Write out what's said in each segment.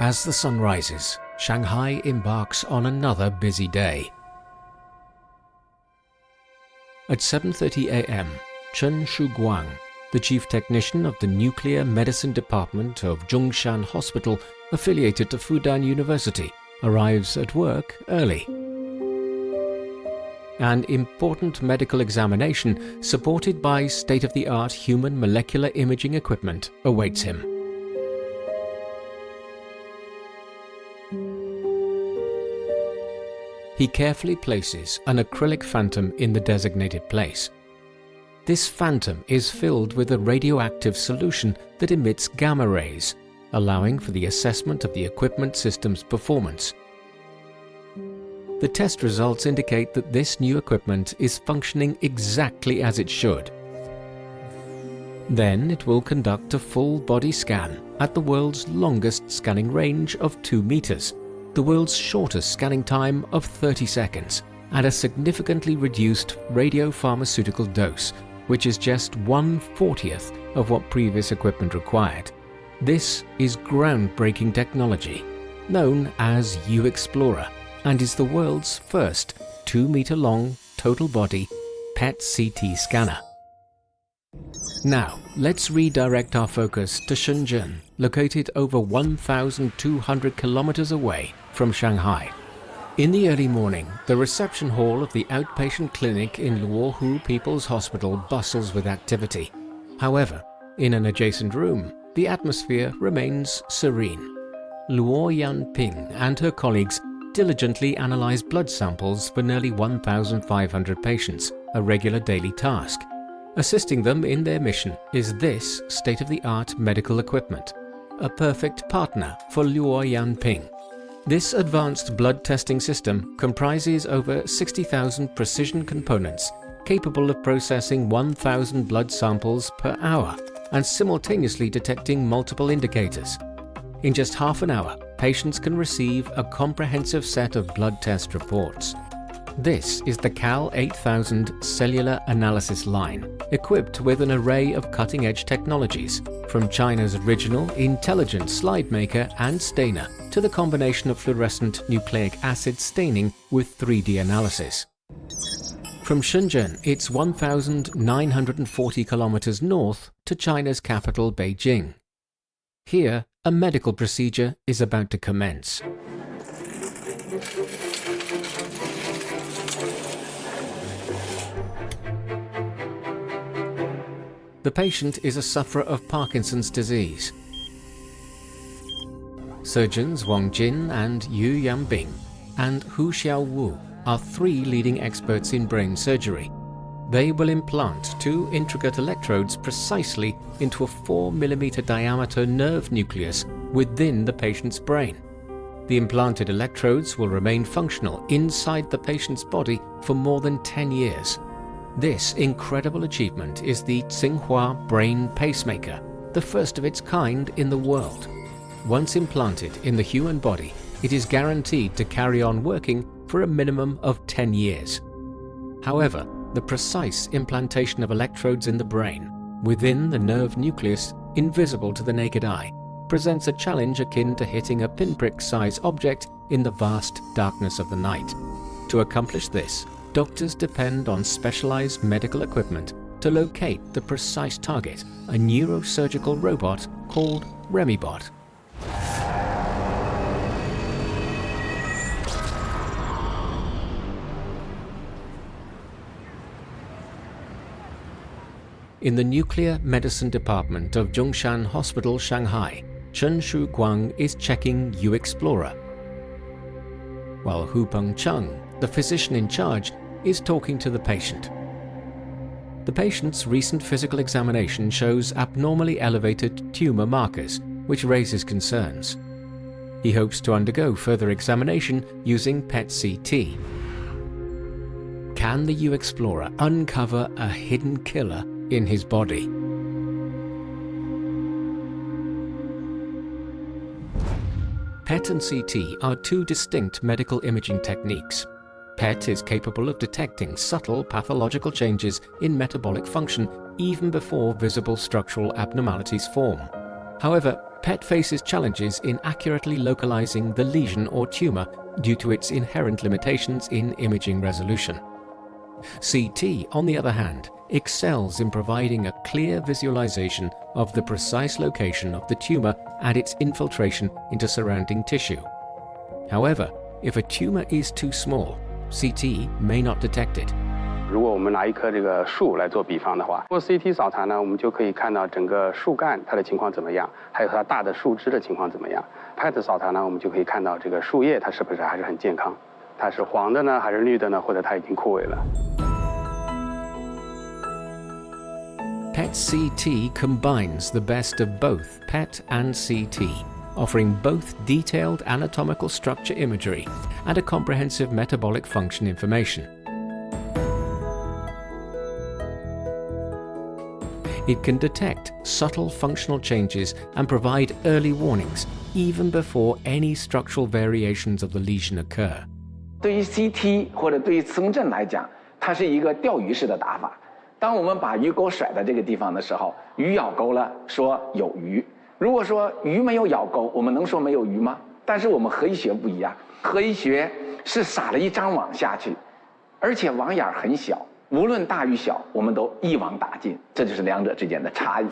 As the sun rises, Shanghai embarks on another busy day. At 7:30 a.m., Chen Shuguang, the chief technician of the Nuclear Medicine Department of Zhongshan Hospital affiliated to Fudan University, arrives at work early. An important medical examination supported by state-of-the-art human molecular imaging equipment awaits him. He carefully places an acrylic phantom in the designated place. This phantom is filled with a radioactive solution that emits gamma rays, allowing for the assessment of the equipment system's performance. The test results indicate that this new equipment is functioning exactly as it should. Then it will conduct a full body scan at the world's longest scanning range of 2 meters, the world's shortest scanning time of 30 seconds, and a significantly reduced radiopharmaceutical dose, which is just 1/40th of what previous equipment required. This is groundbreaking technology, known as U-Explorer, and is the world's first 2-meter-long total-body PET-CT scanner. Now, let's redirect our focus to Shenzhen, located over 1,200 kilometers away from Shanghai. In the early morning, the reception hall of the outpatient clinic in Luohu People's Hospital bustles with activity. However, in an adjacent room, the atmosphere remains serene. Luo Yanping and her colleagues diligently analyze blood samples for nearly 1,500 patients, a regular daily task. Assisting them in their mission is this state-of-the-art medical equipment, a perfect partner for Luo Yanping. This advanced blood testing system comprises over 60,000 precision components capable of processing 1,000 blood samples per hour and simultaneously detecting multiple indicators. In just half an hour, patients can receive a comprehensive set of blood test reports. This is the CAL 8000 cellular analysis line, equipped with an array of cutting-edge technologies, from China's original intelligent slide maker and stainer to the combination of fluorescent nucleic acid staining with 3D analysis. From Shenzhen, it's 1,940 kilometers north to China's capital, Beijing. Here, a medical procedure is about to commence. The patient is a sufferer of Parkinson's disease. Surgeons Wang Jin and Yu Yanbing and Hu Xiaowu are 3 leading experts in brain surgery. They will implant 2 intricate electrodes precisely into a 4 mm diameter nerve nucleus within the patient's brain. The implanted electrodes will remain functional inside the patient's body for more than 10 years. This incredible achievement is the Tsinghua brain pacemaker, the first of its kind in the world. Once implanted in the human body, it is guaranteed to carry on working for a minimum of 10 years. However, the precise implantation of electrodes in the brain, within the nerve nucleus, invisible to the naked eye, presents a challenge akin to hitting a pinprick-sized object in the vast darkness of the night. To accomplish this, doctors depend on specialized medical equipment to locate the precise target, a neurosurgical robot called Remibot. In the Nuclear Medicine Department of Zhongshan Hospital, Shanghai, Chen Shuguang is checking U-Explorer, while Hu Pengcheng, the physician in charge, is talking to the patient. The patient's recent physical examination shows abnormally elevated tumor markers, which raises concerns. He hopes to undergo further examination using PET-CT. Can the U-Explorer uncover a hidden killer in his body? PET and CT are 2 distinct medical imaging techniques. PET is capable of detecting subtle pathological changes in metabolic function even before visible structural abnormalities form. However, PET faces challenges in accurately localizing the lesion or tumor due to its inherent limitations in imaging resolution. CT, on the other hand, excels in providing a clear visualization of the precise location of the tumor and its infiltration into surrounding tissue. However, if a tumor is too small, CT may not detect it. 如果我们拿一棵这个树来做比方的话，做 CT 扫查呢，我们就可以看到整个树干它的情况怎么样，还有它大的树枝的情况怎么样。PET 扫查呢，我们就可以看到这个树叶它是不是还是很健康，它是黄的呢，还是绿的呢，或者它已经枯萎了。PET-CT combines the best of both PET and CT, offering both detailed anatomical structure imagery and a comprehensive metabolic function information. It can detect subtle functional changes and provide early warnings even before any structural variations of the lesion occur. 对于 CT 或者对于磁共振来讲，它是一个钓鱼式的打法。当我们把鱼钩甩在这个地方的时候，鱼咬钩了，说有鱼。如果说鱼没有咬钩，我们能说没有鱼吗？但是我们核医学不一样，核医学是撒了一张网下去，而且网眼很小，无论大与小，我们都一网打尽，这就是两者之间的差异。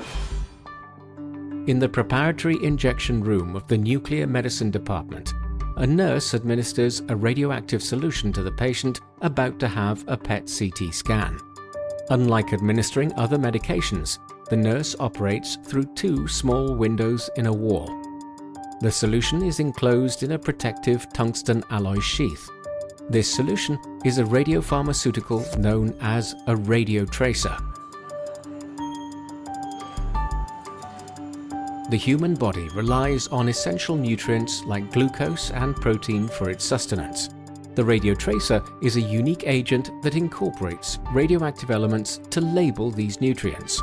In the preparatory injection room of the nuclear medicine department, a nurse administers a radioactive solution to the patient about to have a PET-CT scan. Unlike administering other medications, the nurse operates through two small windows in a wall. The solution is enclosed in a protective tungsten alloy sheath. This solution is a radiopharmaceutical known as a radiotracer. The human body relies on essential nutrients like glucose and protein for its sustenance. The radiotracer is a unique agent that incorporates radioactive elements to label these nutrients.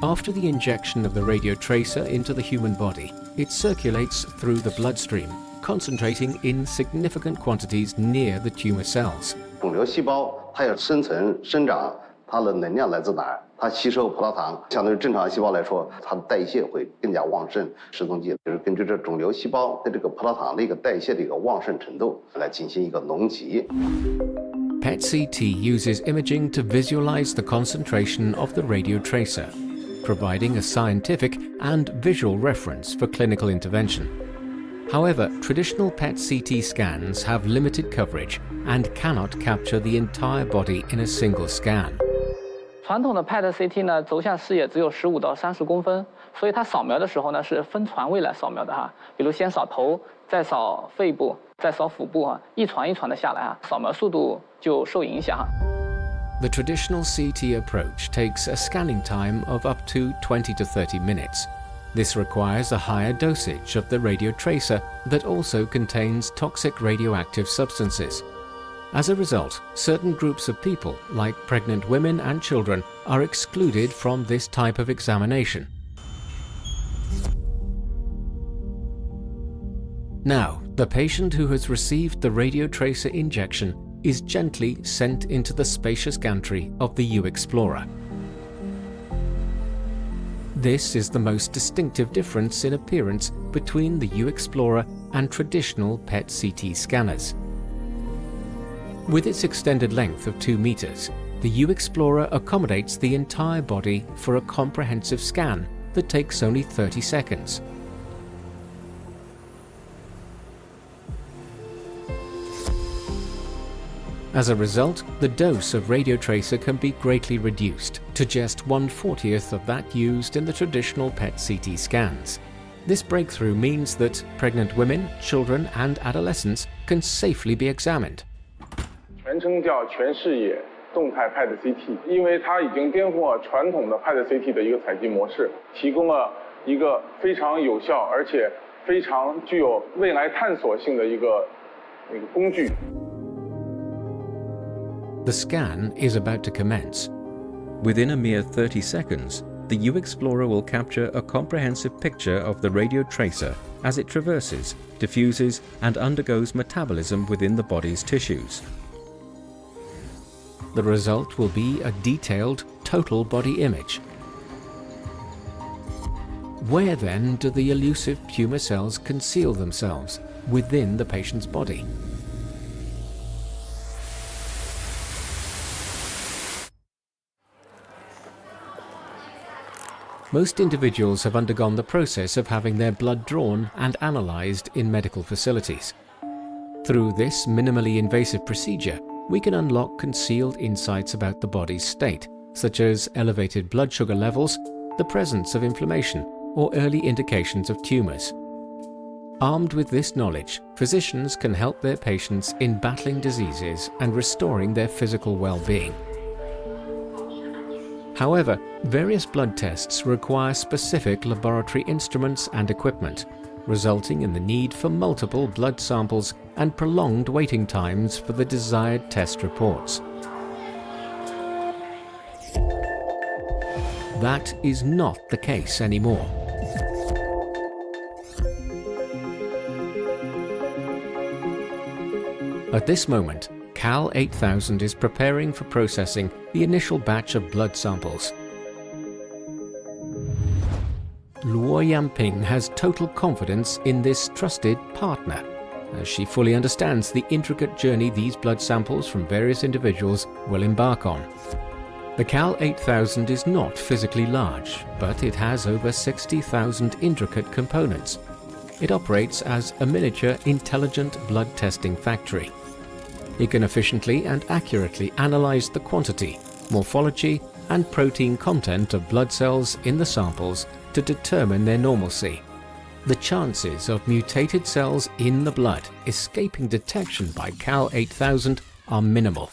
After the injection of the radiotracer into the human body, it circulates through the bloodstream, concentrating in significant quantities near the tumor cells. 肿瘤细胞它要生存生长，它的能量来自哪儿？它吸收葡萄糖，相对于正常细胞来说，它的代谢会更加旺盛。时踪剂就是根据这肿瘤细胞的这个葡萄糖的一个代谢的一个旺盛程度来进行一个农集。PET-CT uses imaging to visualize the concentration of the radiotracer, providing a scientific and visual reference for clinical intervention. However, traditional PET-CT scans have limited coverage and cannot capture the entire body in a single scan. 传统的 PET-CT 呢，轴向视野只有15到30公分，所以它扫描的时候呢是分传位来扫描的哈，比如先扫头，再扫肺部，再扫腹部哈，一传一传的下来哈，扫描速度就受影响哈。The traditional CT approach takes a scanning time of up to 20 to 30 minutes. This requires a higher dosage of the radiotracer that also contains toxic radioactive substances. As a result, certain groups of people, like pregnant women and children, are excluded from this type of examination. Now, the patient who has received the radiotracer injection is gently sent into the spacious gantry of the U-Explorer. This is the most distinctive difference in appearance between the U-Explorer and traditional PET-CT scanners. With its extended length of 2 meters, the U-Explorer accommodates the entire body for a comprehensive scan that takes only 30 seconds. As a result, the dose of radiotracer can be greatly reduced to just 1/40th of that used in the traditional PET-CT scans. This breakthrough means that pregnant women, children and adolescents can safely be examined. 全称叫全视野动态 PET-CT， 因为它已经颠覆了传统的 PET-CT 的一个采集模式，提供了一个非常有效而且非常具有未来探索性的一个工具。The scan is about to commence. Within a mere 30 seconds, the U-Explorer will capture a comprehensive picture of the radiotracer as it traverses, diffuses and undergoes metabolism within the body's tissues. The result will be a detailed, total body image. Where then do the elusive tumour cells conceal themselves within the patient's body? Most individuals have undergone the process of having their blood drawn and analysed in medical facilities. Through this minimally invasive procedure, we can unlock concealed insights about the body's state, such as elevated blood sugar levels, the presence of inflammation, or early indications of tumours. Armed with this knowledge, physicians can help their patients in battling diseases and restoring their physical well-being. However, various blood tests require specific laboratory instruments and equipment, resulting in the need for multiple blood samples and prolonged waiting times for the desired test reports. That is not the case anymore. At this moment, Cal 8000 is preparing for processing the initial batch of blood samples. Luo Yanping has total confidence in this trusted partner, as she fully understands the intricate journey these blood samples from various individuals will embark on. The Cal 8000 is not physically large, but it has over 60,000 intricate components. It operates as a miniature intelligent blood testing factory. It can efficiently and accurately analyze the quantity, morphology, and protein content of blood cells in the samples to determine their normalcy. The chances of mutated cells in the blood escaping detection by Cal 8000 are minimal.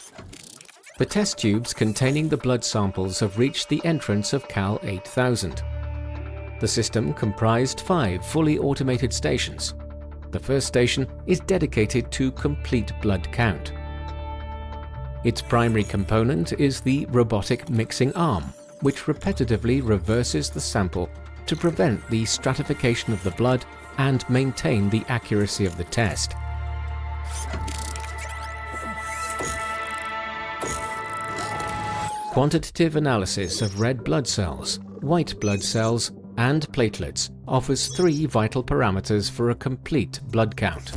The test tubes containing the blood samples have reached the entrance of Cal 8000. The system comprised 5 fully automated stations. The first station is dedicated to complete blood count. Its primary component is the robotic mixing arm, which repetitively reverses the sample to prevent the stratification of the blood and maintain the accuracy of the test. Quantitative analysis of red blood cells, white blood cells, and platelets offers 3 vital parameters for a complete blood count.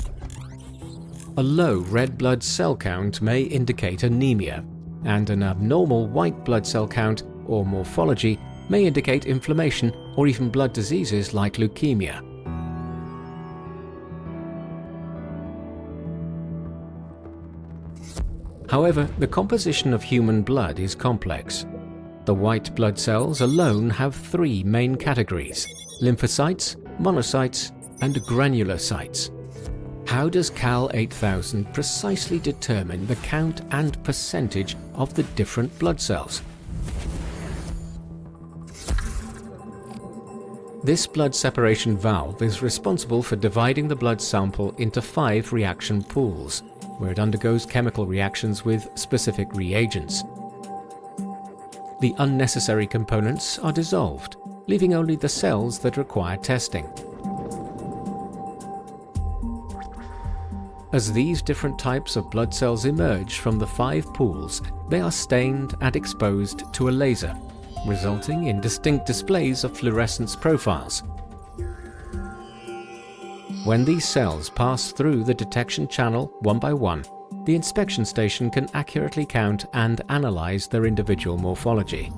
A low red blood cell count may indicate anemia, and an abnormal white blood cell count or morphology may indicate inflammation or even blood diseases like leukemia. However, the composition of human blood is complex. The white blood cells alone have 3 main categories: lymphocytes, monocytes, and granulocytes. How does Cal 8000 precisely determine the count and percentage of the different blood cells? This blood separation valve is responsible for dividing the blood sample into 5 reaction pools, where it undergoes chemical reactions with specific reagents. The unnecessary components are dissolved, leaving only the cells that require testing. As these different types of blood cells emerge from the 5 pools, they are stained and exposed to a laser, resulting in distinct displays of fluorescence profiles. When these cells pass through the detection channel one by one, the inspection station can accurately count and analyze their individual morphology.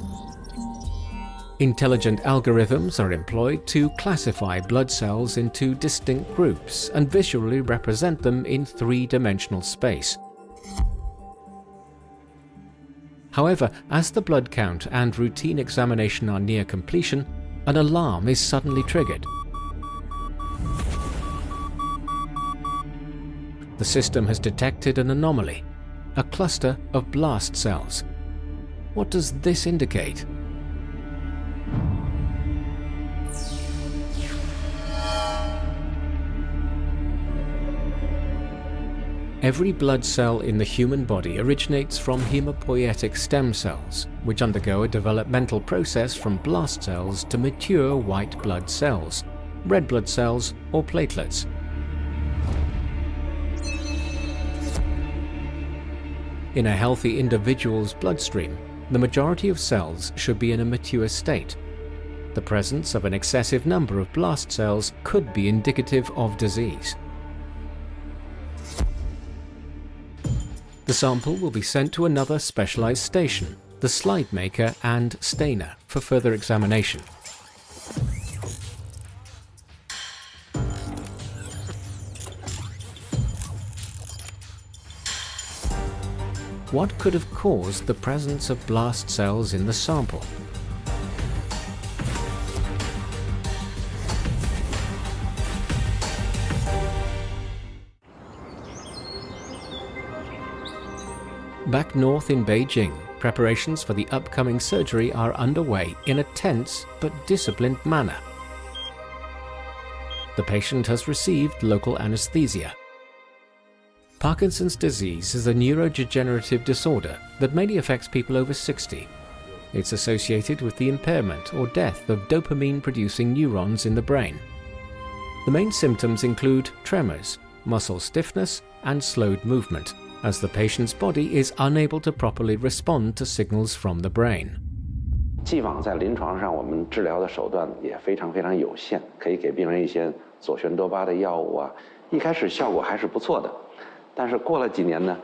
Intelligent algorithms are employed to classify blood cells into distinct groups and visually represent them in 3-dimensional space. However, as the blood count and routine examination are near completion, an alarm is suddenly triggered. The system has detected an anomaly, a cluster of blast cells. What does this indicate? Every blood cell in the human body originates from hematopoietic stem cells, which undergo a developmental process from blast cells to mature white blood cells, red blood cells, or platelets. In a healthy individual's bloodstream, the majority of cells should be in a mature state. The presence of an excessive number of blast cells could be indicative of disease. The sample will be sent to another specialized station, the slide maker and stainer, for further examination. What could have caused the presence of blast cells in the sample? Back north in Beijing, preparations for the upcoming surgery are underway in a tense but disciplined manner. The patient has received local anesthesia. Parkinson's disease is a neurodegenerative disorder that mainly affects people over 60. It's associated with the impairment or death of dopamine-producing neurons in the brain. The main symptoms include tremors, muscle stiffness, and slowed movement, as the patient's body is unable to properly respond to signals from the brain. 既往在临床上，我们治疗的手段也非常有限，可以给病人一些左旋多巴的药物啊，一开始效果还是不错的，但是过了几年呢，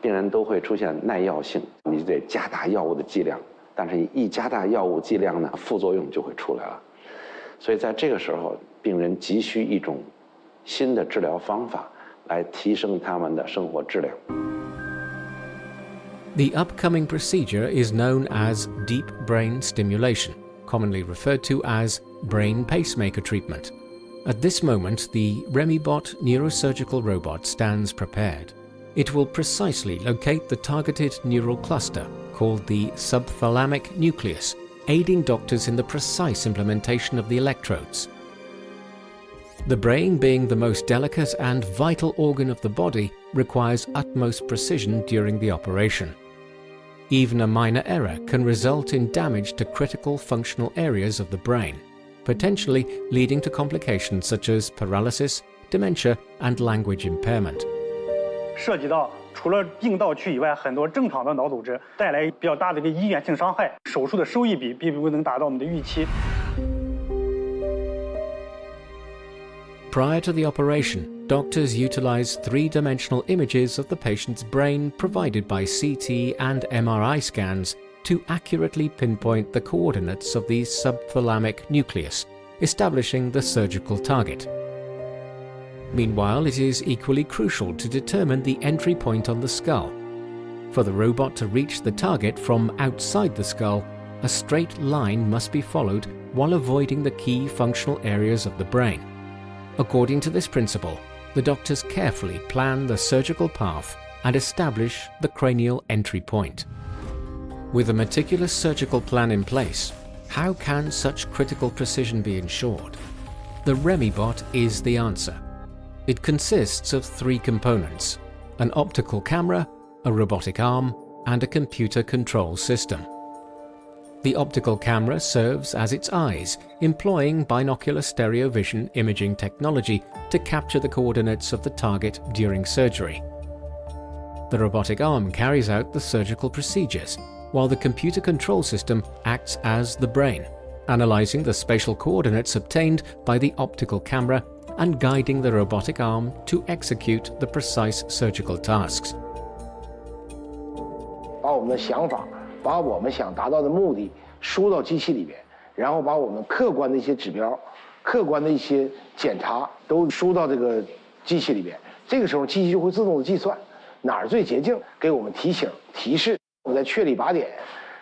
病人都会出现耐药性，你就得加大药物的剂量，但是一加大药物剂量呢，副作用就会出来了，所以在这个时候，病人急需一种新的治疗方法来提升他们的生活质量。 The upcoming procedure is known as deep brain stimulation, commonly referred to as brain pacemaker treatment. At this moment, the Remibot neurosurgical robot stands prepared. It will precisely locate the targeted neural cluster, called the subthalamic nucleus, aiding doctors in the precise implementation of the electrodes. The brain, being the most delicate and vital organ of the body, requires utmost precision during the operation. Even a minor error can result in damage to critical functional areas of the brain, potentially leading to complications such as paralysis, dementia, and language impairment. 涉及到除了硬道区以外，很多正常的脑组织带来比较大的一个医院性伤害，手术的收益比并不能达到我们的预期。 Prior to the operation, doctors utilize three-dimensional images of the patient's brain provided by CT and MRI scans to accurately pinpoint the coordinates of the subthalamic nucleus, establishing the surgical target. Meanwhile, it is equally crucial to determine the entry point on the skull. For the robot to reach the target from outside the skull, a straight line must be followed while avoiding the key functional areas of the brain. According to this principle, the doctors carefully plan the surgical path and establish the cranial entry point. With a meticulous surgical plan in place, how can such critical precision be ensured? The Remibot is the answer. It consists of three components: an optical camera, a robotic arm, and a computer control system. The optical camera serves as its eyes, employing binocular stereo vision imaging technology to capture the coordinates of the target during surgery. The robotic arm carries out the surgical procedures, while the computer control system acts as the brain, analyzing the spatial coordinates obtained by the optical camera and guiding the robotic arm to execute the precise surgical tasks. 把我们的想法，把我们想达到的目的输到机器里边，然后把我们客观的一些指标、客观的一些检查都输到这个机器里边。这个时候，机器就会自动的计算哪儿最捷径，给我们提醒、提示，我们再确立靶点，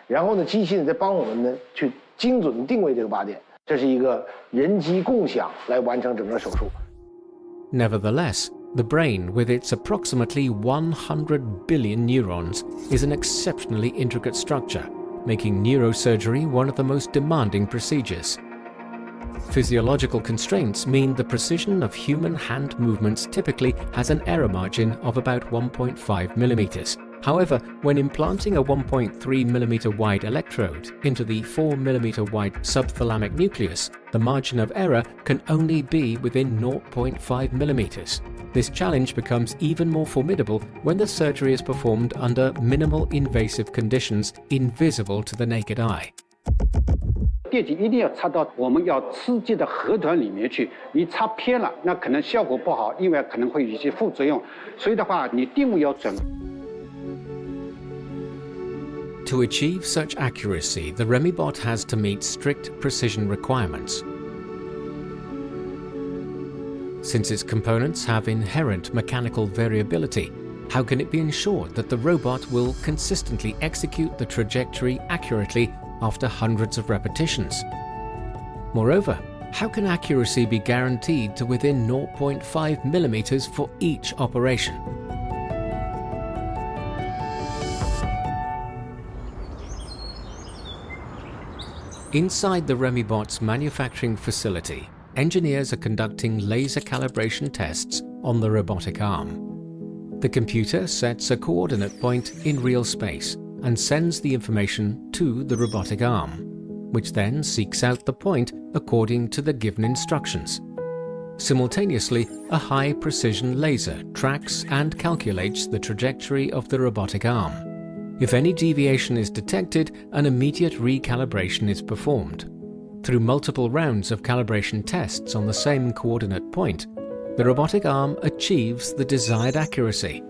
然后呢，机器呢再帮我们呢去精准的定位这个靶点。这是一个人机共享来完成整个手术。Nevertheless, the brain, with its approximately 100 billion neurons, is an exceptionally intricate structure, making neurosurgery one of the most demanding procedures. Physiological constraints mean the precision of human hand movements typically has an error margin of about 1.5 millimeters. However, when implanting a 1.3 millimeter wide electrode into the 4 millimeter wide subthalamic nucleus, the margin of error can only be within 0.5 millimeters. This challenge becomes even more formidable when the surgery is performed under minimal invasive conditions invisible to the naked eye. 电极一定要插到我们要刺激的核团里面去，你插偏了，那可能效果不好，另外可能会有一些副作用。所以的话，你定位要准。To achieve such accuracy, the Remibot has to meet strict precision requirements. Since its components have inherent mechanical variability, how can it be ensured that the robot will consistently execute the trajectory accurately after hundreds of repetitions? Moreover, how can accuracy be guaranteed to within 0.5 millimeters for each operation? Inside the Remibot's manufacturing facility, engineers are conducting laser calibration tests on the robotic arm. The computer sets a coordinate point in real space and sends the information to the robotic arm, which then seeks out the point according to the given instructions. Simultaneously, a high-precision laser tracks and calculates the trajectory of the robotic arm. If any deviation is detected, an immediate recalibration is performed. Through multiple rounds of calibration tests on the same coordinate point, the robotic arm achieves the desired accuracy.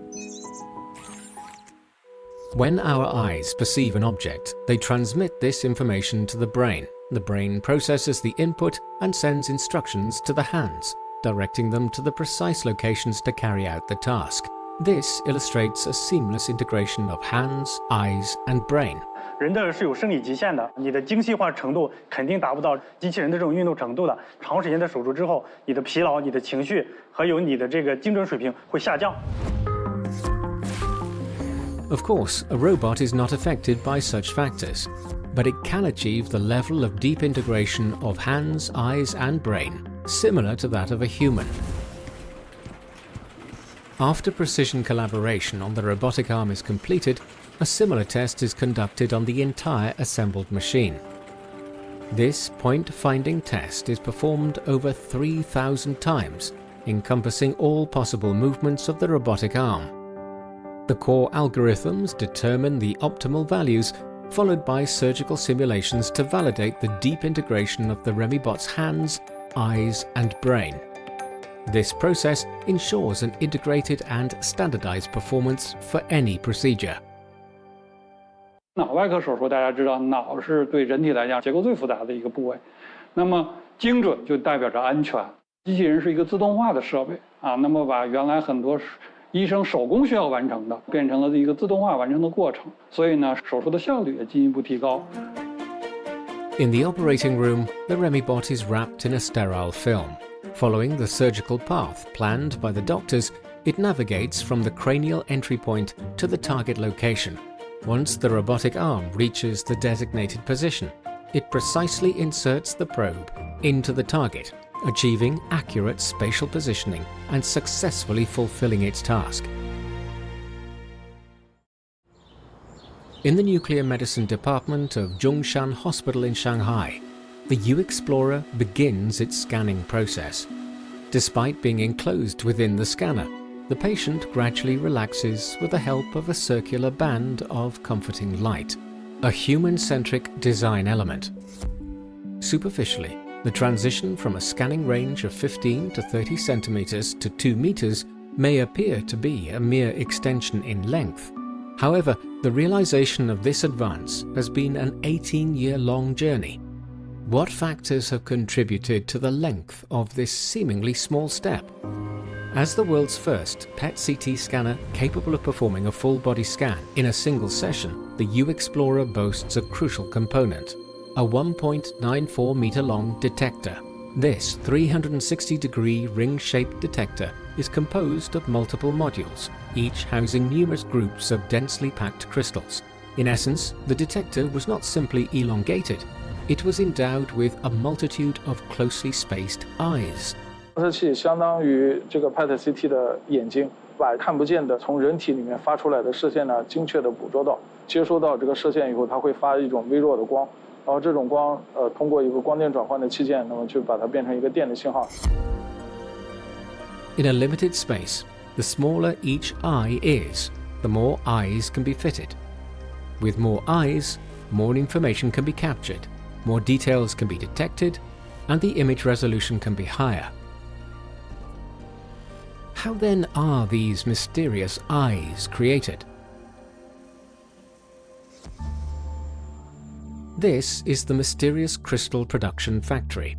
When our eyes perceive an object, they transmit this information to the brain. The brain processes the input and sends instructions to the hands, directing them to the precise locations to carry out the task. This illustrates a seamless integration of hands, eyes, and brain. 人的是有生理极限的，你的精细化程度肯定达不到机器人的这种运动程度的。长时间的手术之后，你的疲劳、你的情绪，还有你的这个精准水平会下降。Of course, a robot is not affected by such factors, but it can achieve the level of deep integration of hands, eyes, and brain, similar to that of a human. After precision collaboration on the robotic arm is completed, a similar test is conducted on the entire assembled machine. This point-finding test is performed over 3,000 times, encompassing all possible movements of the robotic arm. The core algorithms determine the optimal values, followed by surgical simulations to validate the deep integration of the Remibot's hands, eyes, and brain. This process ensures an integrated and standardized performance for any procedure. 脑外科手术大家知道，脑是对人体来讲结构最复杂的一个部位，那么精准就代表着安全。机器人是一个自动化的设备啊，那么把原来很多医生手工需要完成的，变成了一个自动化完成的过程，所以呢，手术的效率也进一步提高。In the operating room, the Remibot is wrapped in a sterile film. Following the surgical path planned by the doctors, it navigates from the cranial entry point to the target location. Once the robotic arm reaches the designated position, it precisely inserts the probe into the target, achieving accurate spatial positioning and successfully fulfilling its task. In the nuclear medicine department of Zhongshan Hospital in Shanghai, the U-Explorer begins its scanning process. Despite being enclosed within the scanner, the patient gradually relaxes with the help of a circular band of comforting light, a human-centric design element. Superficially, the transition from a scanning range of 15 to 30 centimeters to 2 meters may appear to be a mere extension in length. However, the realization of this advance has been an 18-year-long journey. What factors have contributed to the length of this seemingly small step? As the world's first PET-CT scanner capable of performing a full-body scan in a single session, the U-Explorer boasts a crucial component, a 1.94-meter-long detector. This 360-degree ring-shaped detector is composed of multiple modules, each housing numerous groups of densely packed crystals. In essence, the detector was not simply elongated, it was endowed with a multitude of closely spaced eyes. 放射器相当于这个 PET-CT 的眼睛，把看不见的从人体里面发出来的射线呢，精确的捕捉到，接收到这个射线以后，它会发一种微弱的光，然后这种光通过一个光电转换的器件，那么去把它变成一个电的信号。In a limited space, the smaller each eye is, the more eyes can be fitted. With more eyes, more information can be captured. more details can be detected, and the image resolution can be higher. How then are these mysterious eyes created? This is the mysterious crystal production factory.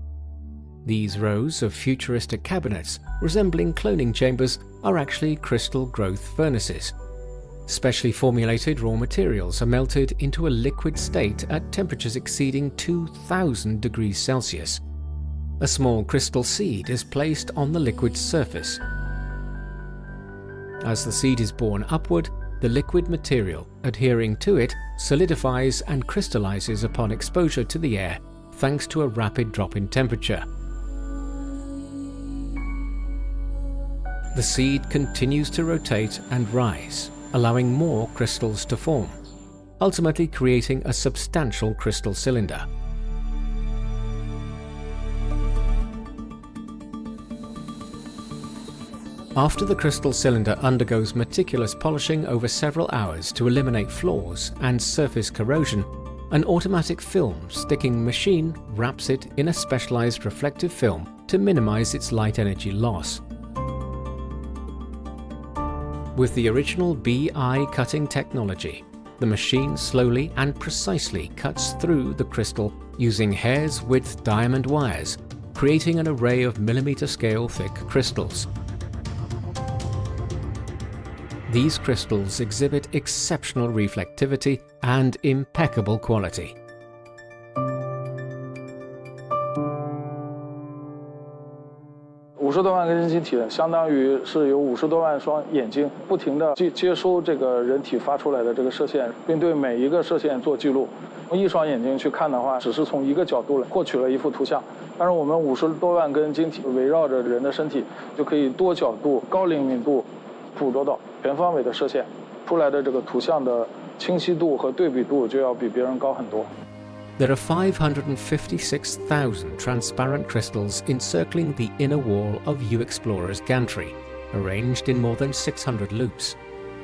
These rows of futuristic cabinets, resembling cloning chambers, are actually crystal growth furnaces. Specially formulated raw materials are melted into a liquid state at temperatures exceeding 2000 degrees Celsius. A small crystal seed is placed on the liquid surface. As the seed is borne upward, the liquid material adhering to it solidifies and crystallizes upon exposure to the air thanks to a rapid drop in temperature. The seed continues to rotate and rise, allowing more crystals to form, ultimately creating a substantial crystal cylinder. After the crystal cylinder undergoes meticulous polishing over several hours to eliminate flaws and surface corrosion, an automatic film sticking machine wraps it in a specialized reflective film to minimize its light energy loss. With the original BI cutting technology, the machine slowly and precisely cuts through the crystal using hair's width diamond wires, creating an array of millimeter scale thick crystals. These crystals exhibit exceptional reflectivity and impeccable quality. 50多万根晶体，相当于是有50多万双眼睛，不停地接收这个人体发出来的这个射线，并对每一个射线做记录。用一双眼睛去看的话，只是从一个角度来获取了一幅图像。但是我们50多万根晶体围绕着人的身体，就可以多角度、高灵敏度捕捉到全方位的射线，出来的这个图像的清晰度和对比度就要比别人高很多。 There are 556,000 transparent crystals encircling the inner wall of U-Explorer's gantry, arranged in more than 600 loops.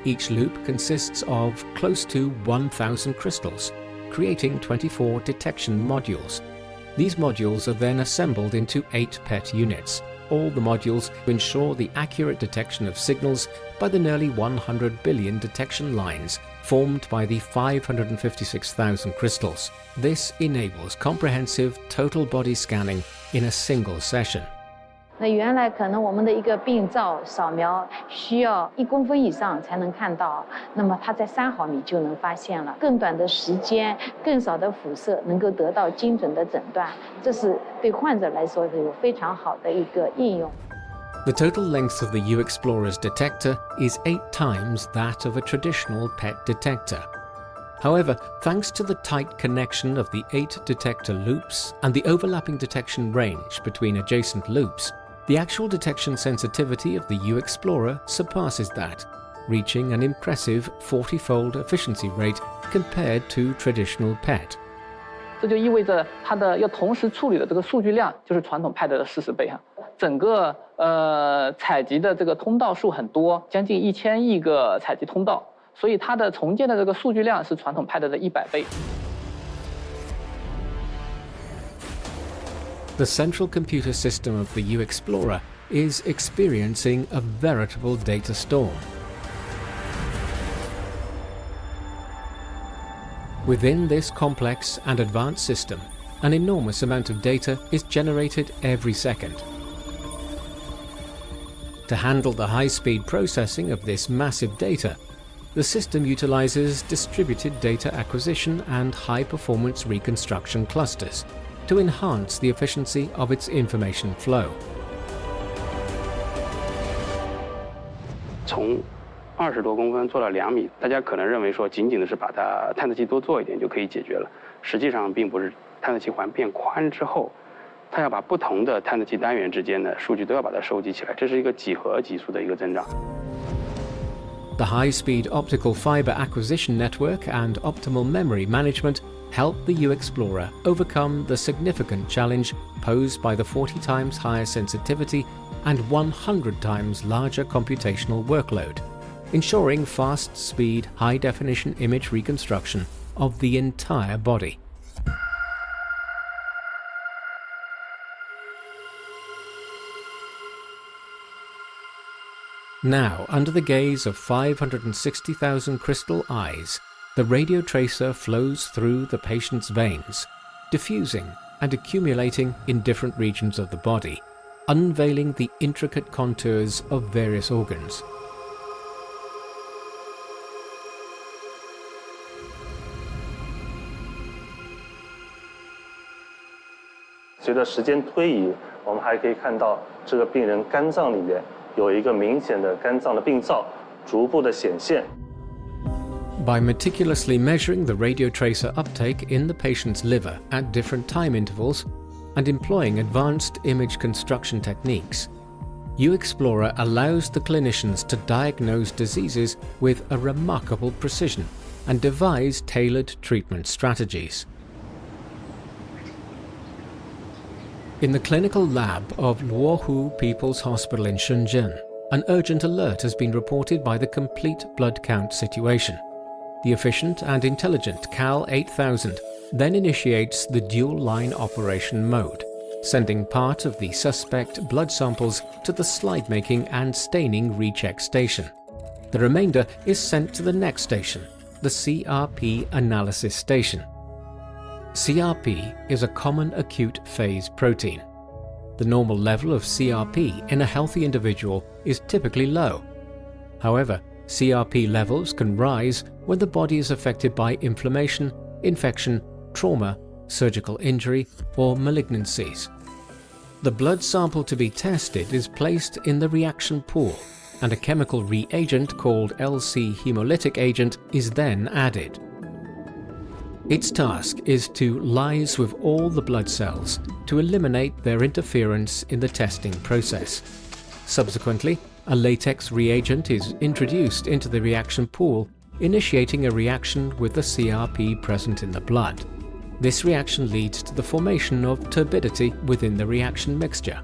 Each loop consists of close to 1,000 crystals, creating 24 detection modules. These modules are then assembled into 8 PET units, all the modules to ensure the accurate detection of signals by the nearly 100 billion detection lines formed by the 556,000 crystals. This enables comprehensive total body scanning in a single session. 那原来可能我们的一个病灶扫描需要1公分以上才能看到，那么它在3毫米就能发现了。更短的时间、更少的辐射，能够得到精准的诊断，这是对患者来说是有非常好的一个应用。 The total length of the U-Explorer's detector is 8 times that of a traditional PET detector. However, thanks to the tight connection of the 8 detector loops and the overlapping detection range between adjacent loops, the actual detection sensitivity of the U-Explorer surpasses that, reaching an impressive 40-fold efficiency rate compared to traditional PET. 这就意味着它的要同时处理的这个数据量就是传统 PET 的40倍哈。整个采集的这个通道数很多，将近1000亿个采集通道，所以它的重建的这个数据量是传统 PET 的100倍。 The central computer system of the U-Explorer is experiencing a veritable data storm. Within this complex and advanced system, an enormous amount of data is generated every second. To handle the high-speed processing of this massive data, the system utilizes distributed data acquisition and high-performance reconstruction clusters to enhance the efficiency of its information flow. 从20多公分做到2米，大家可能认为说仅仅的是把它探测器多做一点就可以解决了，实际上并不是。探测器环变宽之后，它要把不同的探测器单元之间的数据都要把它收集起来，这是一个几何级数的一个增长。 The high-speed optical fiber acquisition network and optimal memory management help the U-Explorer overcome the significant challenge posed by the 40 times higher sensitivity and 100 times larger computational workload, ensuring fast-speed, high-definition image reconstruction of the entire body. 这就意味着它的要同时处理的这个数据量就是传统 PET 的100倍。 The central computer system of the U-Explorer is experiencing a veritable data storm. Within this complex and advanced system, an enormous amount of data is generated every second. To handle the high-speed processing of this massive data, the system utilizes distributed data acquisition and high-performance reconstruction clusters to enhance the efficiency of its information flow. Now, under the gaze of 560,000 crystal eyes, the radiotracer flows through the patient's veins, diffusing and accumulating in different regions of the body, unveiling the intricate contours of various organs. "随着时间推移，我们还可以看到这个病人肝脏里面有一个明显的肝脏的病灶逐步的显现。 By meticulously measuring the radiotracer uptake in the patient's liver at different time intervals and employing advanced image construction techniques, U-Explorer allows the clinicians to diagnose diseases with a remarkable precision and devise tailored treatment strategies. In the clinical lab of Luohu People's Hospital in Shenzhen, an urgent alert has been reported by the complete blood count situation. The efficient and intelligent CAL 8000 then initiates the dual-line operation mode, sending part of the suspect blood samples to the slide-making and staining recheck station. The remainder is sent to the next station, the CRP analysis station. CRP is a common acute phase protein. The normal level of CRP in a healthy individual is typically low. However, CRP levels can rise when the body is affected by inflammation, infection, trauma, surgical injury, or malignancies. The blood sample to be tested is placed in the reaction pool, and a chemical reagent called LC hemolytic agent is then added. Its task is to lyse with all the blood cells to eliminate their interference in the testing process. Subsequently, a latex reagent is introduced into the reaction pool, initiating a reaction with the CRP present in the blood. This reaction leads to the formation of turbidity within the reaction mixture.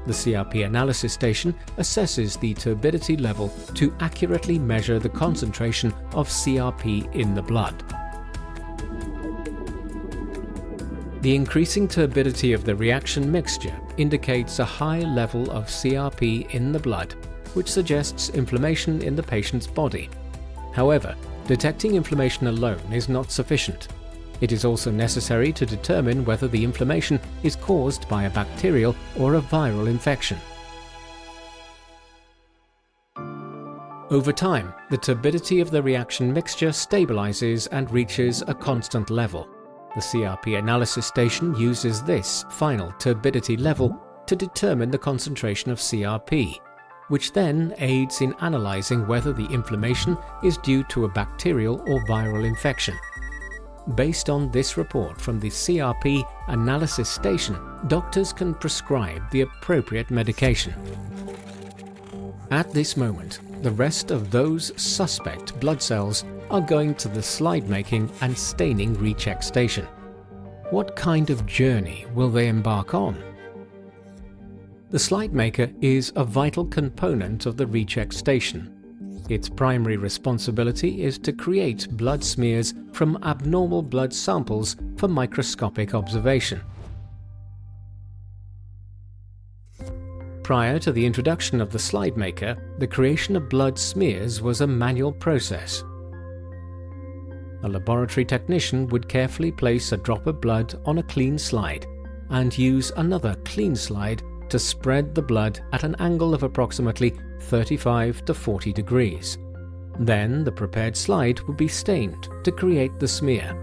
The CRP analysis station assesses the turbidity level to accurately measure the concentration of CRP in the blood. The increasing turbidity of the reaction mixture indicates a high level of CRP in the blood, which suggests inflammation in the patient's body. However, detecting inflammation alone is not sufficient. It is also necessary to determine whether the inflammation is caused by a bacterial or a viral infection. Over time, the turbidity of the reaction mixture stabilizes and reaches a constant level. The CRP analysis station uses this final turbidity level to determine the concentration of CRP, which then aids in analyzing whether the inflammation is due to a bacterial or viral infection. Based on this report from the CRP analysis station, doctors can prescribe the appropriate medication. At this moment, the rest of those suspect blood cells are going to the slide-making and staining recheck station. What kind of journey will they embark on? The slide maker is a vital component of the recheck station. Its primary responsibility is to create blood smears from abnormal blood samples for microscopic observation. Prior to the introduction of the slide maker, the creation of blood smears was a manual process. A laboratory technician would carefully place a drop of blood on a clean slide and use another clean slide to spread the blood at an angle of approximately 35 to 40 degrees. Then the prepared slide would be stained to create the smear.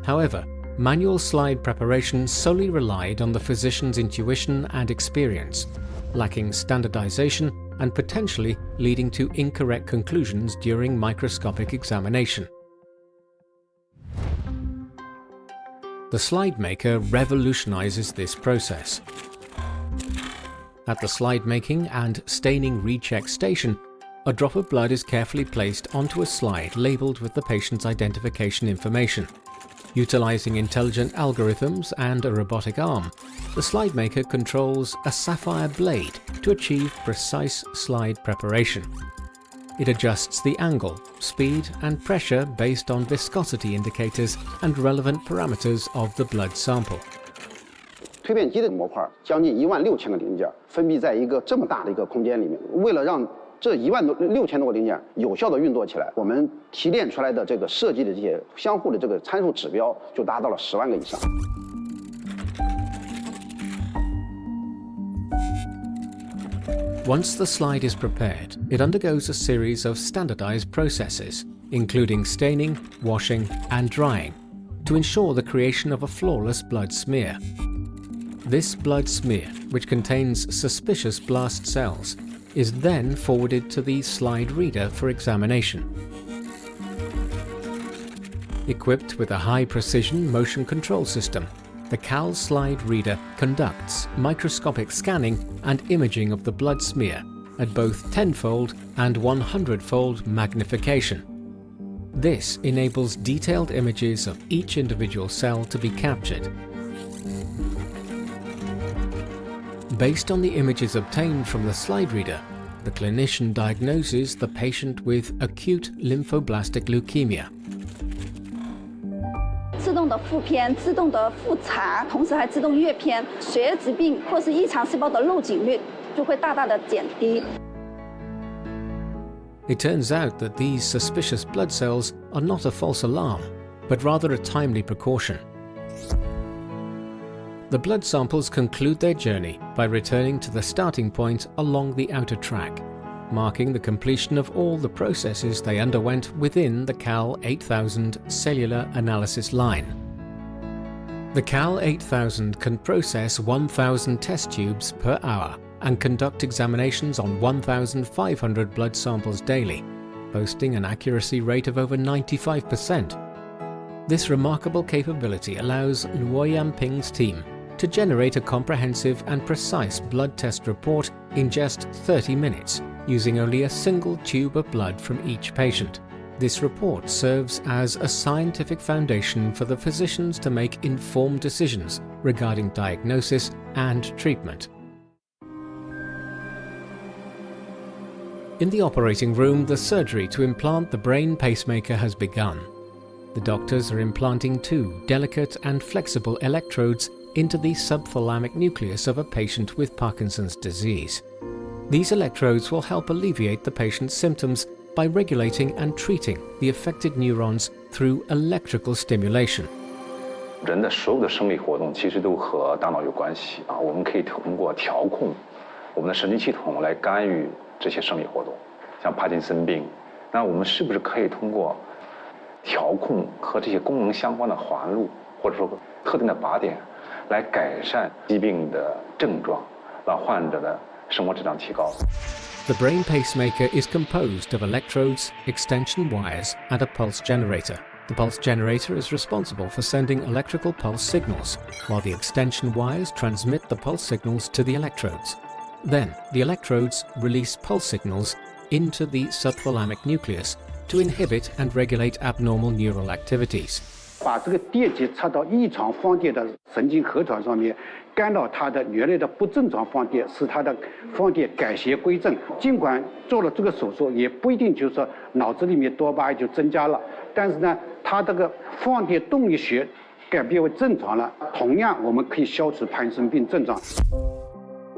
However, manual slide preparation solely relied on the physician's intuition and experience, lacking standardization and potentially leading to incorrect conclusions during microscopic examination. The slide maker revolutionizes this process. At the slide making and staining recheck station, a drop of blood is carefully placed onto a slide labeled with the patient's identification information. Utilizing intelligent algorithms and a robotic arm, the slide maker controls a sapphire blade to achieve precise slide preparation. It adjusts the angle, speed, and pressure based on viscosity indicators and relevant parameters of the blood sample. 推片机的模块将近16000个零件分闭在一个这么大的一个空间里面，为了让这16000多个零件有效的运作起来，我们提炼出来的这个设计的这些相互的这个参数指标就达到了10万个以上。Once the slide is prepared, it undergoes a series of standardized processes, including staining, washing, and drying, to ensure the creation of a flawless blood smear. This blood smear, which contains suspicious blast cells, is then forwarded to the slide reader for examination. Equipped with a high-precision motion control system, the CAL slide reader conducts microscopic scanning and imaging of the blood smear at both 10-fold and 100-fold magnification. This enables detailed images of each individual cell to be captured. Based on the images obtained from the slide reader, the clinician diagnoses the patient with acute lymphoblastic leukemia. 自动的复片、自动的复查，同时还自动阅片，血液疾病或是异常细胞的漏检率就会大大的减低。 It turns out that these suspicious blood cells are not a false alarm, but rather a timely precaution. The blood samples conclude their journey by returning to the starting point along the outer track, marking the completion of all the processes they underwent within the CAL 8000 cellular analysis line. The CAL 8000 can process 1,000 test tubes per hour and conduct examinations on 1,500 blood samples daily, boasting an accuracy rate of over 95%. This remarkable capability allows Luo Yanping's team to generate a comprehensive and precise blood test report in just 30 minutes, using only a single tube of blood from each patient. This report serves as a scientific foundation for the physicians to make informed decisions regarding diagnosis and treatment. In the operating room, the surgery to implant the brain pacemaker has begun. The doctors are implanting 2 delicate and flexible electrodes into the subthalamic nucleus of a patient with Parkinson's disease. These electrodes will help alleviate the patient's symptoms by regulating and treating the affected neurons through electrical stimulation. 人的所有的生理活动其实都和大脑有关系啊，我们可以通过调控我们的神经系统来干预这些生理活动，像帕金森病，那我们是不是可以通过调控和这些功能相关的环路，或者说特定的靶点，来改善疾病的症状，让患者的生活质量提高。 The brain pacemaker is composed of electrodes, extension wires, and a pulse generator. The pulse generator is responsible for sending electrical pulse signals, while the extension wires transmit the pulse signals to the electrodes. Then, the electrodes release pulse signals into the subthalamic nucleus to inhibit and regulate abnormal neural activities. 把这个电极插到异常放电的神经核团上面，干扰它的原来的不正常放电，使它的放电改邪归正。尽管做了这个手术，也不一定就是说脑子里面多巴胺就增加了，但是呢，它这个放电动力学改变为正常了。同样，我们可以消除帕金森病症状。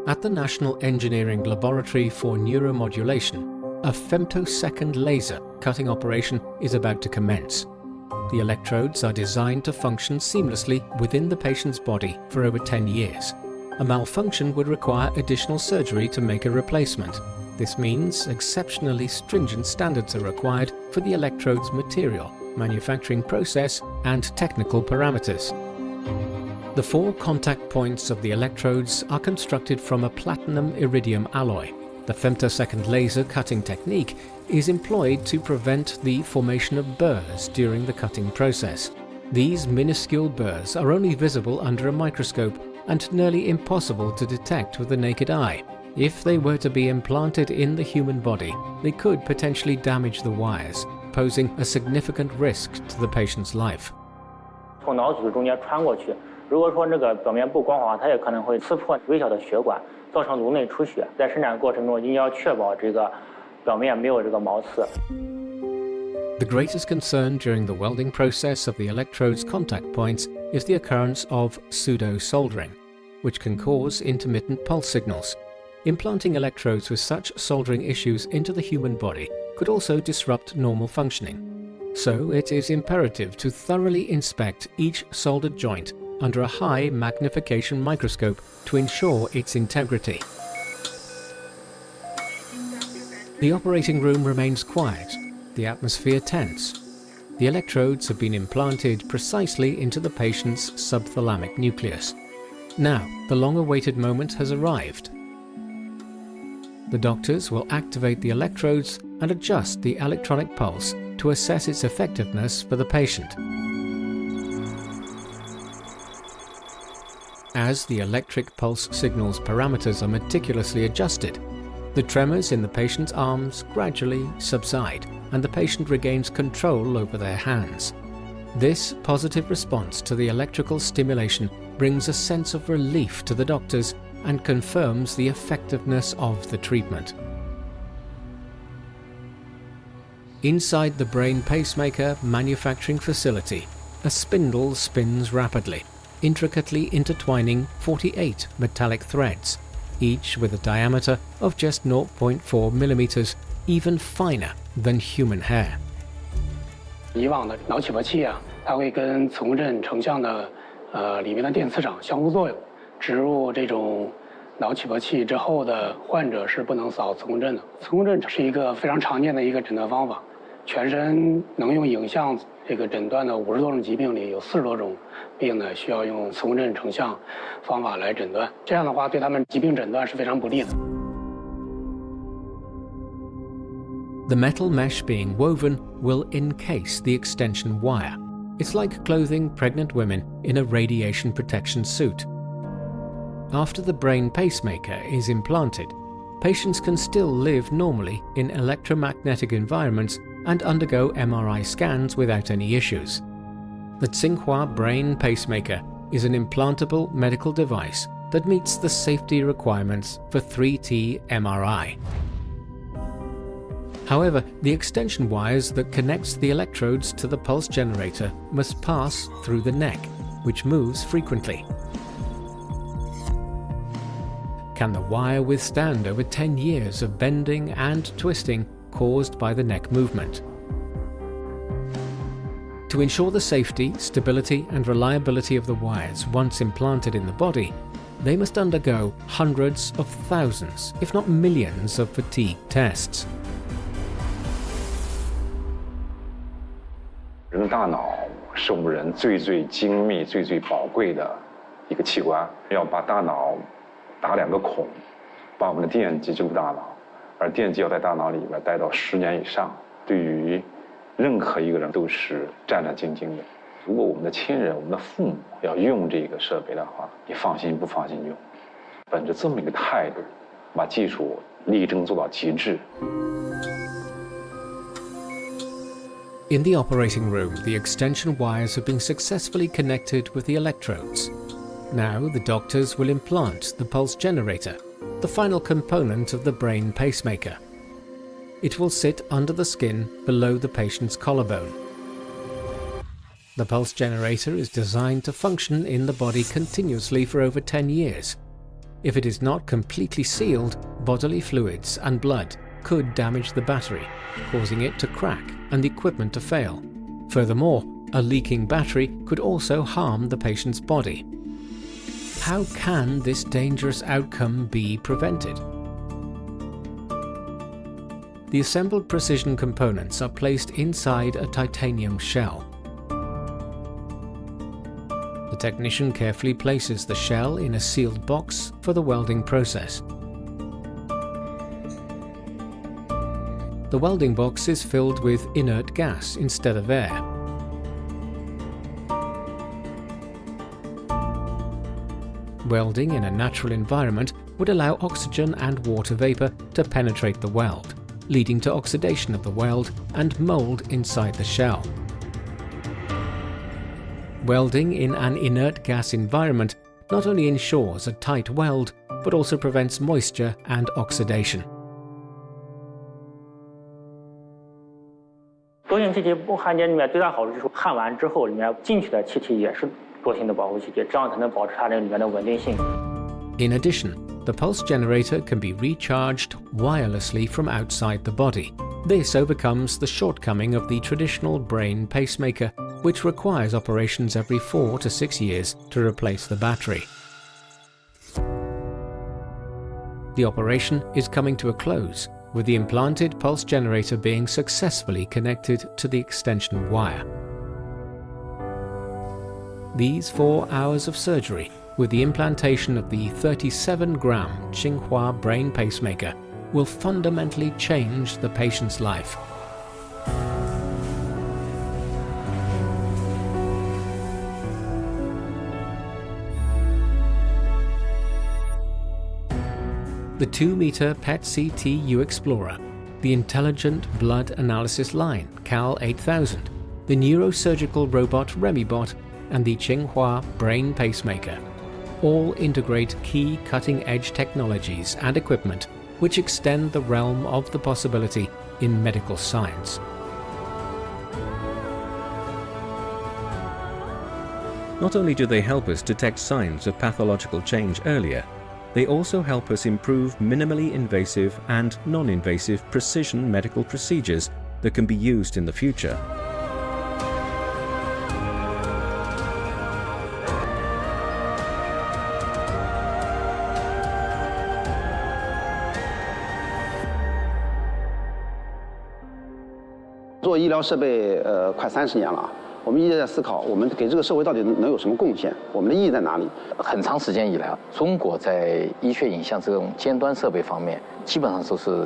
At the National Engineering Laboratory for Neuromodulation, a femtosecond laser cutting operation is about to commence. The electrodes are designed to function seamlessly within the patient's body for over 10 years. A malfunction would require additional surgery to make a replacement. This means exceptionally stringent standards are required for the electrode's material, manufacturing process, and technical parameters. The 4 contact points of the electrodes are constructed from a platinum iridium alloy. The femtosecond laser cutting technique is employed to prevent the formation of burrs during the cutting process. These minuscule burrs are only visible under a microscope and nearly impossible to detect with the naked eye. If they were to be implanted in the human body, they could potentially damage the wires, posing a significant risk to the patient's life. 从脑组织中间穿过去，如果说这个表面不光滑，它也可能会刺破微小的血管，造成颅内出血。在生产过程中，一定要确保这个表面没有这个毛刺。The greatest concern during the welding process of the electrode's contact points is the occurrence of pseudo-soldering, which can cause intermittent pulse signals. Implanting electrodes with such soldering issues into the human body could also disrupt normal functioning. So it is imperative to thoroughly inspect each soldered joint under a high magnification microscope to ensure its integrity. The operating room remains quiet, the atmosphere tense. The electrodes have been implanted precisely into the patient's subthalamic nucleus. Now, the long-awaited moment has arrived. The doctors will activate the electrodes and adjust the electronic pulse to assess its effectiveness for the patient. As the electric pulse signal's parameters are meticulously adjusted, the tremors in the patient's arms gradually subside and the patient regains control over their hands. This positive response to the electrical stimulation brings a sense of relief to the doctors and confirms the effectiveness of the treatment. Inside the brain pacemaker manufacturing facility, a spindle spins rapidly, intricately intertwining 48 metallic threads, each with a diameter of just 0.4 millimeters, even finer than human hair. 以往的脑起搏器啊，它会跟磁共振成像的里面的电磁场相互作用。植入这种脑起搏器之后的患者是不能扫磁共振的。磁共振是一个非常常见的一个诊断方法，全身能用影像这个诊断的50多种疾病里，有40多种病呢需要用磁共振成像方法来诊断。这样的话，对他们疾病诊断是非常不利的。 The metal mesh being woven will encase the extension wire. It's like clothing pregnant women in a radiation protection suit. After the brain pacemaker is implanted, patients can still live normally in electromagnetic environments and undergo MRI scans without any issues. The Tsinghua brain pacemaker is an implantable medical device that meets the safety requirements for 3T MRI. However, the extension wires that connects the electrodes to the pulse generator must pass through the neck, which moves frequently. Can the wire withstand over 10 years of bending and twisting caused by the neck movement? To ensure the safety, stability and reliability of the wires once implanted in the body, they must undergo hundreds of thousands, if not millions, of fatigue tests. 人的大脑是我们人最精密、最宝贵的一个器官，要把大脑打2个孔，把我们的电极进入大脑，而电极要在大脑里边待到10年以上，对于任何一个人都是战战兢兢的。如果我们的亲人、我们的父母要用这个设备的话，你放心不放心用？本着这么一个态度，把技术力争做到极致。 In the operating room, the extension wires have been successfully connected with the electrodes. Now the doctors will implant the pulse generator, the final component of the brain pacemaker. It will sit under the skin below the patient's collarbone. The pulse generator is designed to function in the body continuously for over 10 years. If it is not completely sealed, bodily fluids and blood could damage the battery, causing it to crack and the equipment to fail. Furthermore, a leaking battery could also harm the patient's body. How can this dangerous outcome be prevented? The assembled precision components are placed inside a titanium shell. The technician carefully places the shell in a sealed box for the welding process. The welding box is filled with inert gas instead of air. Welding in a natural environment would allow oxygen and water vapor to penetrate the weld, leading to oxidation of the weld and mold inside the shell. Welding in an inert gas environment not only ensures a tight weld, but also prevents moisture and oxidation. 多性气体焊接里面最大好处就是焊完之后里面进去的气体也是多性的保护气体，这样才能保持它这里面的稳定性。In addition, the pulse generator can be recharged wirelessly from outside the body. This overcomes the shortcoming of the traditional brain pacemaker, which requires operations every 4 to 6 years to replace the battery. The operation is coming to a close, with the implanted pulse generator being successfully connected to the extension wire. These 4 hours of surgery, with the implantation of the 37-gram Tsinghua brain pacemaker, will fundamentally change the patient's life. The 2-meter PET-CT U-Explorer, the Intelligent Blood Analysis Line CAL 8000, the Neurosurgical robot Remibot, and the Tsinghua brain pacemaker all integrate key cutting-edge technologies and equipment which extend the realm of the possibility in medical science. Not only do they help us detect signs of pathological change earlier, they also help us improve minimally invasive and non-invasive precision medical procedures that can be used in the future.做医疗设备快30年了，我们一直在思考，我们给这个社会到底能有什么贡献？我们的意义在哪里？很长时间以来，中国在医学影像这种尖端设备方面，基本上都是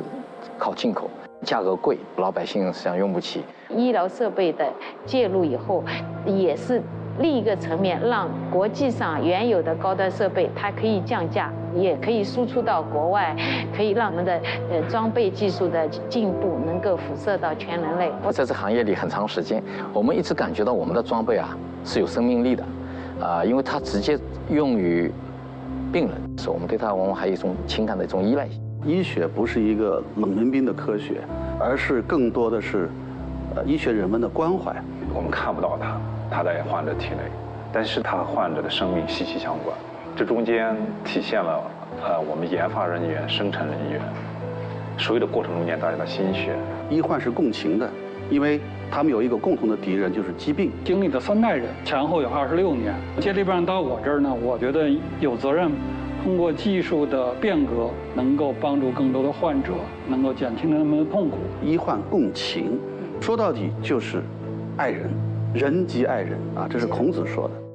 靠进口，价格贵，老百姓实际上用不起。医疗设备的介入以后，也是另一个层面，让国际上原有的高端设备它可以降价，也可以输出到国外，可以让我们的装备技术的进步能够辐射到全人类。我在这行业里很长时间，我们一直感觉到我们的装备啊是有生命力的，因为它直接用于病人，所以我们对它往往还有一种情感的一种依赖性。医学不是一个冷门兵的科学，而是更多的是医学人文的关怀。我们看不到它在患者体内，但是它和患者的生命息息相关。这中间体现了我们研发人员、生产人员所有的过程中间大家的心血。医患是共情的，因为他们有一个共同的敌人，就是疾病。经历了3代人，前后有26年。接这棒到我这儿呢，我觉得有责任通过技术的变革，能够帮助更多的患者，能够减轻他们的痛苦。医患共情，说到底就是爱人，人即爱人啊，这是孔子说的。